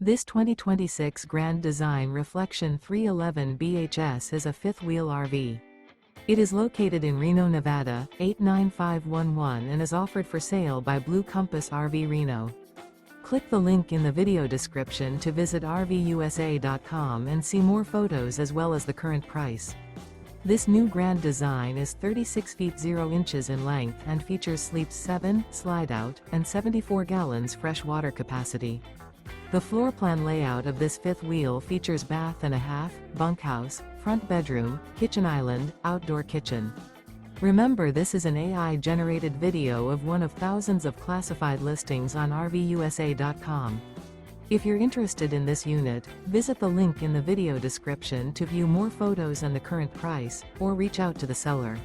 This 2026 Grand Design Reflection 311 BHS is a fifth-wheel RV. It is located in Reno, Nevada, 89511 and is offered for sale by Blue Compass RV Reno. Click the link in the video description to visit RVUSA.com and see more photos as well as the current price. This new Grand Design is 36 feet 0 inches in length and features sleeps 7, Slideout, and 74 gallons fresh water capacity. The floor plan layout of this fifth wheel features bath and a half, bunkhouse, front bedroom, kitchen island, outdoor kitchen. Remember, this is an AI-generated video of one of thousands of classified listings on RVUSA.com. If you're interested in this unit, visit the link in the video description to view more photos and the current price, or reach out to the seller.